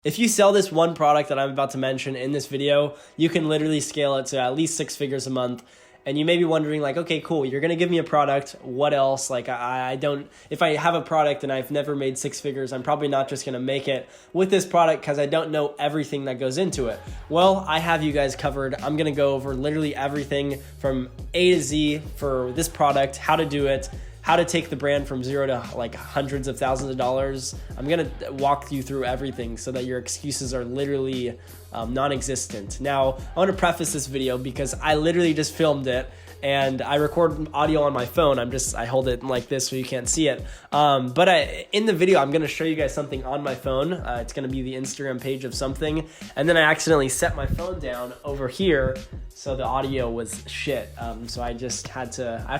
If you sell this one product that I'm about to mention in this video, you can literally scale it to at least 6 figures a month. And you may be wondering like, okay, cool, you're going to give me a product. What else? Like if I have a product and I've never made 6 figures, I'm probably not just going to make it with this product because I don't know everything that goes into it. Well, I have you guys covered. I'm going to go over literally everything from A to Z for this product, how to do it, how to take the brand from zero to like hundreds of thousands of dollars. I'm going to walk you through everything so that your excuses are literally non-existent. Now, I want to preface this video because I literally just filmed it and I record audio on my phone. I hold it like this so you can't see it. But in the video, I'm going to show you guys something on my phone. It's going to be the Instagram page of something. And then I accidentally set my phone down over here, so the audio was shit. So I have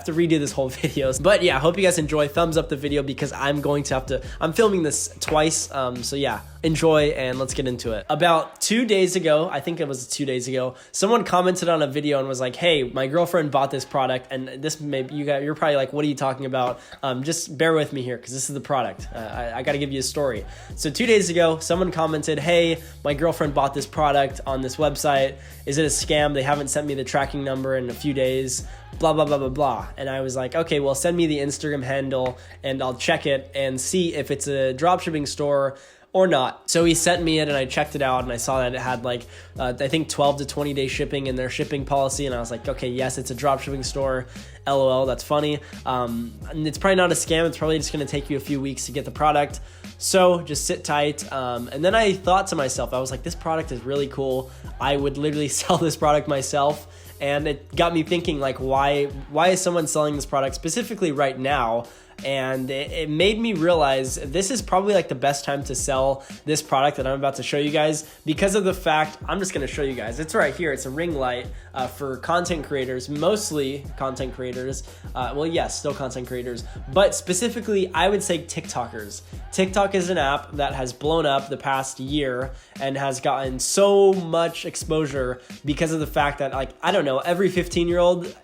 to redo this whole video. But yeah, I hope you guys enjoy. Thumbs up the video because I'm filming this twice. So yeah, enjoy and let's get into it. About 2 days ago, I think it was 2 days ago, someone commented on a video and was like, hey, my girlfriend bought this product, and this you're probably like, what are you talking about? Just bear with me here because this is the product. I got to give you a story. So 2 days ago, someone commented, hey, my girlfriend bought this product on this website. Is it a scam? They haven't sent me the tracking number in a few days, blah, blah, blah, blah, blah. And I was like, okay, well, send me the Instagram handle and I'll check it and see if it's a dropshipping store or not. So he sent me it and I checked it out and I saw that it had like, I think 12 to 20 day shipping in their shipping policy. And I was like, okay, yes, it's a dropshipping store. LOL, that's funny. And it's probably not a scam. It's probably just going to take you a few weeks to get the product. So just sit tight. And then I thought to myself, I was like, this product is really cool. I would literally sell this product myself. And it got me thinking like, why is someone selling this product specifically right now? And it made me realize this is probably like the best time to sell this product that I'm about to show you guys because of the fact, I'm just going to show you guys. It's right here. It's a ring light for content creators, mostly content creators. Well, yes, still content creators, but specifically I would say TikTokers. TikTok is an app that has blown up the past year and has gotten so much exposure because of the fact that, like, I don't know, every 15-year-old,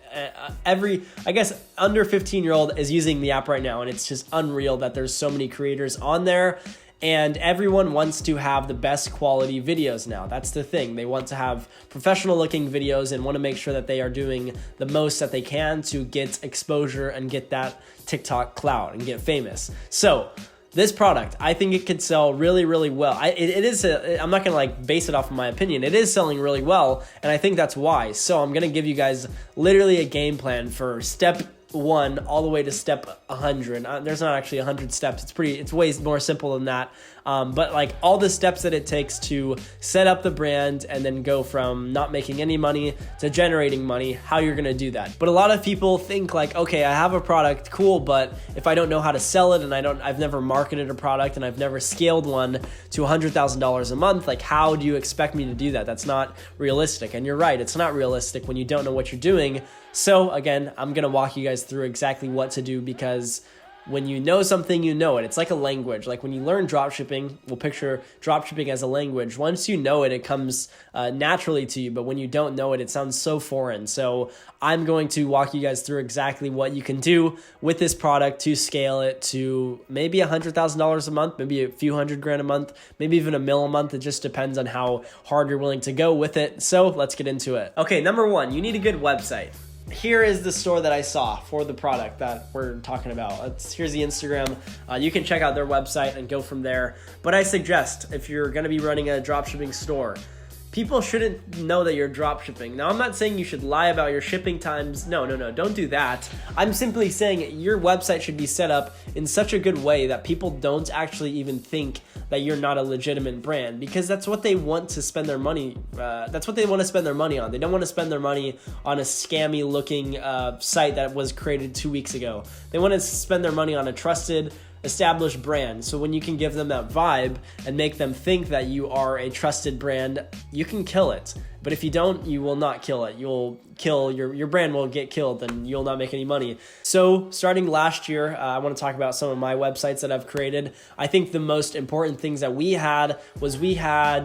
I guess under 15-year-old is using the app right now, and it's just unreal that there's so many creators on there, and everyone wants to have the best quality videos now. That's the thing. They want to have professional looking videos and want to make sure that they are doing the most that they can to get exposure and get that TikTok clout and get famous. So this product, I think it could sell really, really well. I'm not gonna like base it off of my opinion. It is selling really well, and I think that's why. So I'm gonna give you guys literally a game plan for step 1 all the way to step 100. There's not actually 100 steps. It's way more simple than that. But like all the steps that it takes to set up the brand and then go from not making any money to generating money, how you're going to do that. But a lot of people think like, okay, I have a product, cool, but if I don't know how to sell it and I've never marketed a product and I've never scaled one to $100,000 a month, like how do you expect me to do that? That's not realistic. And you're right, it's not realistic when you don't know what you're doing. So again, I'm going to walk you guys through exactly what to do because when you know something, you know it. It's like a language. Like when you learn dropshipping, we'll picture dropshipping as a language. Once you know it, it comes naturally to you. But when you don't know it, it sounds so foreign. So I'm going to walk you guys through exactly what you can do with this product to scale it to maybe $100,000 a month, maybe a few $100,000 a month, maybe even $1 million a month. It just depends on how hard you're willing to go with it. So let's get into it. Okay, number 1, you need a good website. Here is the store that I saw for the product that we're talking about. Here's the Instagram. You can check out their website and go from there. But I suggest if you're going to be running a dropshipping store, people shouldn't know that you're dropshipping. Now, I'm not saying you should lie about your shipping times. No, don't do that. I'm simply saying your website should be set up in such a good way that people don't actually even think that you're not a legitimate brand, because that's what they want to spend their money. That's what they want to spend their money on. They don't want to spend their money on a scammy looking site that was created 2 weeks ago. They want to spend their money on a trusted, established brand. So when you can give them that vibe and make them think that you are a trusted brand, you can kill it. But if you don't, you will not kill it. You'll kill your brand will get killed and you'll not make any money. So starting last year, I want to talk about some of my websites that I've created. I think the most important things that we had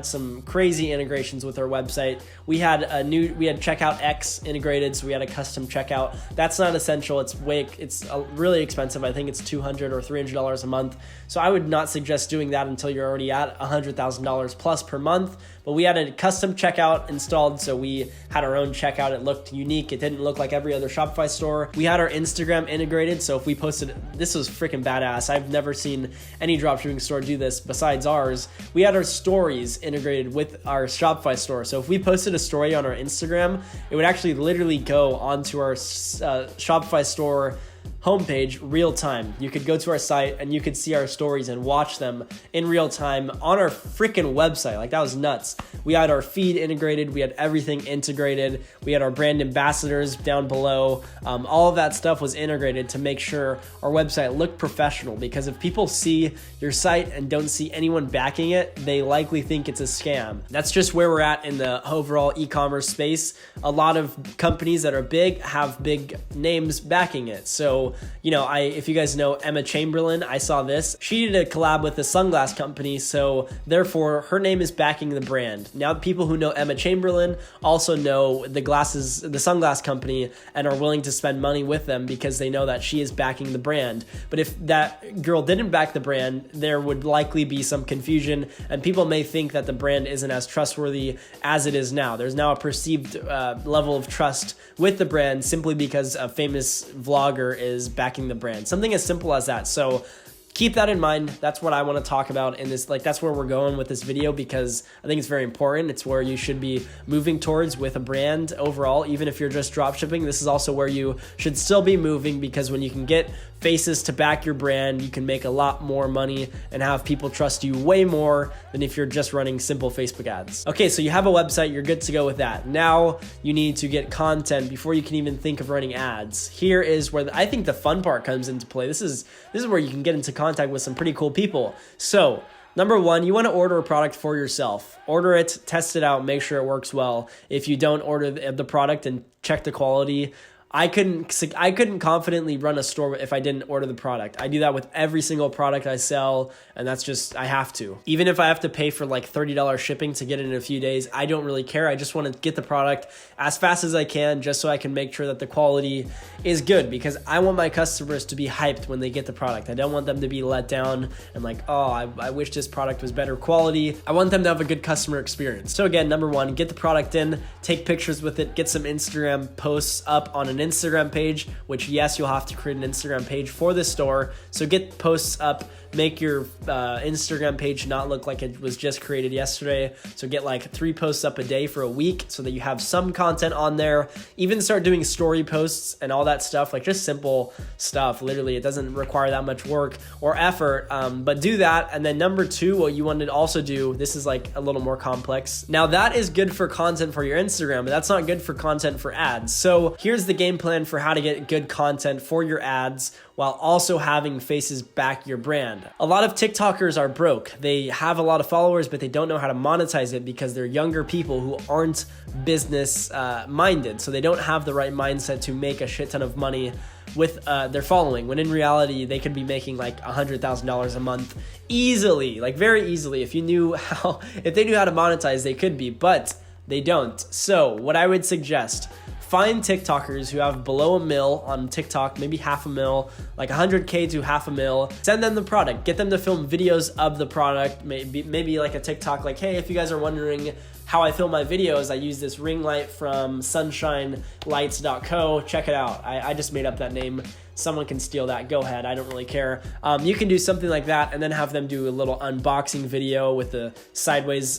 some crazy integrations with our website. We had Checkout X integrated, so we had a custom checkout. That's not essential. It's really expensive. I think it's $200 or $300 a month. So I would not suggest doing that until you're already at $100,000 plus per month. But we had a custom checkout installed, so we had our own checkout. It looked unique. It didn't look like every other Shopify store. We had our Instagram integrated, so if we posted, this was freaking badass. I've never seen any dropshipping store do this besides ours. We had our stories integrated with our Shopify store. So if we posted a story on our Instagram, it would actually literally go onto our Shopify store homepage real time. You could go to our site and you could see our stories and watch them in real time on our freaking website. Like, that was nuts. We had our feed integrated. We had everything integrated. We had our brand ambassadors down below. All of that stuff was integrated to make sure our website looked professional, because if people see your site and don't see anyone backing it, they likely think it's a scam. That's just where we're at in the overall e-commerce space. A lot of companies that are big have big names backing it. So, if you guys know Emma Chamberlain, I saw this. She did a collab with a sunglass company, so therefore her name is backing the brand. Now people who know Emma Chamberlain also know the sunglass company, and are willing to spend money with them because they know that she is backing the brand. But if that girl didn't back the brand, there would likely be some confusion, and people may think that the brand isn't as trustworthy as it is now. There's now a perceived level of trust with the brand simply because a famous vlogger is backing the brand. Something as simple as that. So keep that in mind. That's what I want to talk about in this. That's where we're going with this video, because I think it's very important. It's where you should be moving towards with a brand overall. Even if you're just drop shipping, this is also where you should still be moving, because when you can get faces to back your brand, you can make a lot more money and have people trust you way more than if you're just running simple Facebook ads. Okay, so you have a website, you're good to go with that. Now you need to get content before you can even think of running ads. Here is where I think the fun part comes into play. This is where you can get into contact with some pretty cool people. So number one, you want to order a product for yourself. Order it, test it out, make sure it works well. If you don't order the product and check the quality, I couldn't confidently run a store if I didn't order the product. I do that with every single product I sell, and that's just, I have to. Even if I have to pay for like $30 shipping to get it in a few days, I don't really care. I just want to get the product as fast as I can, just so I can make sure that the quality is good, because I want my customers to be hyped when they get the product. I don't want them to be let down and like, oh, I wish this product was better quality. I want them to have a good customer experience. So again, number one, get the product in, take pictures with it, get some Instagram posts up on an Instagram page, which yes, you'll have to create an Instagram page for this store. So get posts up, make your Instagram page not look like it was just created yesterday. So get like 3 posts up a day for a week so that you have some content on there. Even start doing story posts and all that stuff, like just simple stuff. Literally, it doesn't require that much work or effort, but do that. And then number 2, what you want to also do, this is like a little more complex. Now that is good for content for your Instagram, but that's not good for content for ads. So here's the game plan for how to get good content for your ads while also having faces back your brand. A lot of TikTokers are broke. They have a lot of followers, but they don't know how to monetize it because they're younger people who aren't business minded. So they don't have the right mindset to make a shit ton of money with their following, when in reality they could be making like $100,000 a month easily, like very easily. If they knew how to monetize, they could be, but they don't. So what I would suggest, find TikTokers who have below $1 million on TikTok, maybe $500,000, like 100K to $500,000. Send them the product. Get them to film videos of the product. Maybe like a TikTok, like, hey, if you guys are wondering how I film my videos, I use this ring light from sunshinelights.co. Check it out. I just made up that name. Someone can steal that. Go ahead. I don't really care. You can do something like that and then have them do a little unboxing video with the sideways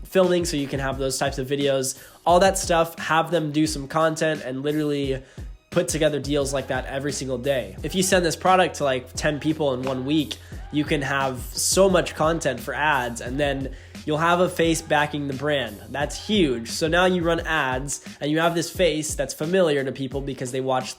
filming, so you can have those types of videos. All that stuff, have them do some content and literally put together deals like that every single day. If you send this product to like 10 people in 1 week, you can have so much content for ads, and then you'll have a face backing the brand. That's huge. So now you run ads and you have this face that's familiar to people because they watched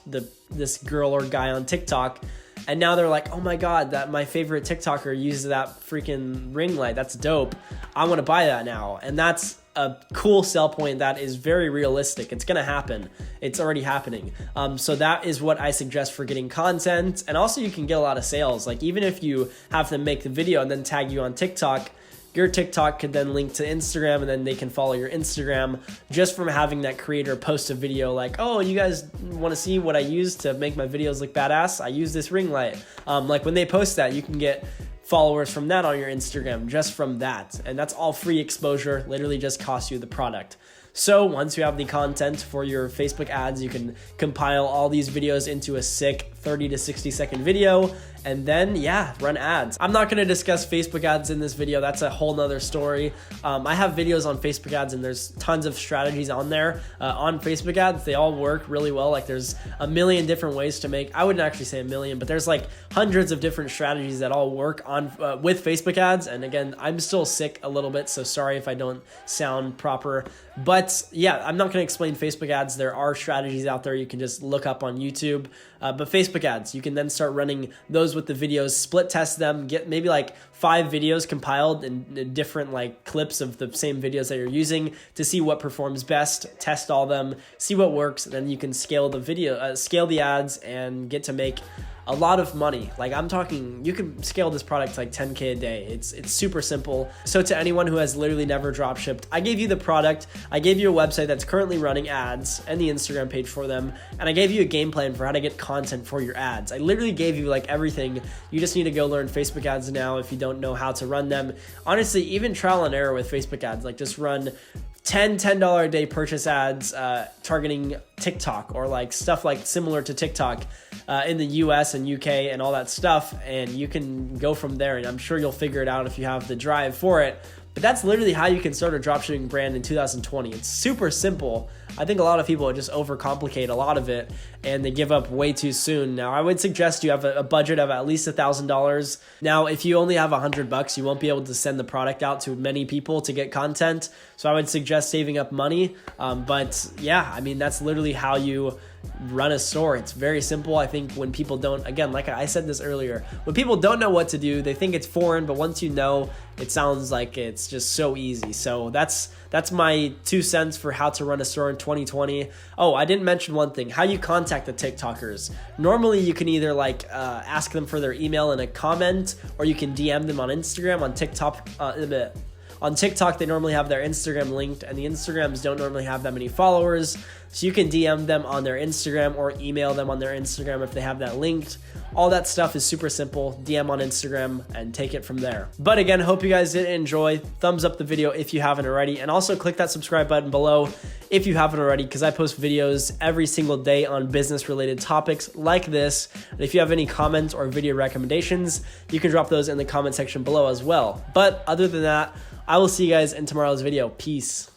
this girl or guy on TikTok, and now they're like, oh my God, that my favorite TikToker uses that freaking ring light. That's dope. I want to buy that now. And that's a cool sell point that is very realistic. It's gonna happen. It's already happening. So that is what I suggest for getting content. And also you can get a lot of sales. Like even if you have them make the video and then tag you on TikTok, your TikTok could then link to Instagram, and then they can follow your Instagram just from having that creator post a video like, oh, you guys want to see what I use to make my videos look badass? I use this ring light. Like when they post that, you can get followers from that on your Instagram just from that. And that's all free exposure, literally just costs you the product. So once you have the content for your Facebook ads, you can compile all these videos into a sick 30 to 60 second video, and then run ads. I'm not gonna discuss Facebook ads in this video. That's a whole nother story. I have videos on Facebook ads, and there's tons of strategies on there. On Facebook ads, they all work really well. Like there's a million different ways to make, I wouldn't actually say a million, but there's like hundreds of different strategies that all work on with Facebook ads. And again, I'm still sick a little bit, so sorry if I don't sound proper. But yeah, I'm not gonna explain Facebook ads. There are strategies out there you can just look up on YouTube. But Facebook ads, you can then start running those with the videos, split test them, get maybe like 5 videos compiled in different like clips of the same videos that you're using to see what performs best, test all them, see what works, and then you can scale the video, scale the ads, and get to make a lot of money. Like I'm talking, you can scale this product to like 10K a day. It's super simple. So to anyone who has literally never drop shipped, I gave you the product, I gave you a website that's currently running ads and the Instagram page for them, and I gave you a game plan for how to get content for your ads. I literally gave you like everything. You just need to go learn Facebook ads now if you don't know how to run them. Honestly, even trial and error with Facebook ads, like just run $10 a day purchase ads targeting TikTok or like stuff like similar to TikTok in the US and UK and all that stuff, and you can go from there, and I'm sure you'll figure it out if you have the drive for it. But that's literally how you can start a dropshipping brand in 2020. It's super simple. I think a lot of people just overcomplicate a lot of it and they give up way too soon. Now, I would suggest you have a budget of at least $1,000. Now, if you only have $100, you won't be able to send the product out to many people to get content. So I would suggest saving up money. But yeah, I mean, that's literally how you run a store. It's very simple. I think when people don't, again, like I said this earlier, when people don't know what to do, they think it's foreign, but once you know, it sounds like it's just so easy. So that's my 2 cents for how to run a store in 2020. Oh, I didn't mention one thing, how you contact the TikTokers. Normally you can either like ask them for their email in a comment, or you can DM them on Instagram. On TikTok, they normally have their Instagram linked, and the Instagrams don't normally have that many followers. So you can DM them on their Instagram or email them on their Instagram if they have that linked. All that stuff is super simple. DM on Instagram and take it from there. But again, hope you guys did enjoy. Thumbs up the video if you haven't already, and also click that subscribe button below if you haven't already, because I post videos every single day on business related topics like this. And if you have any comments or video recommendations, you can drop those in the comment section below as well. But other than that, I will see you guys in tomorrow's video. Peace.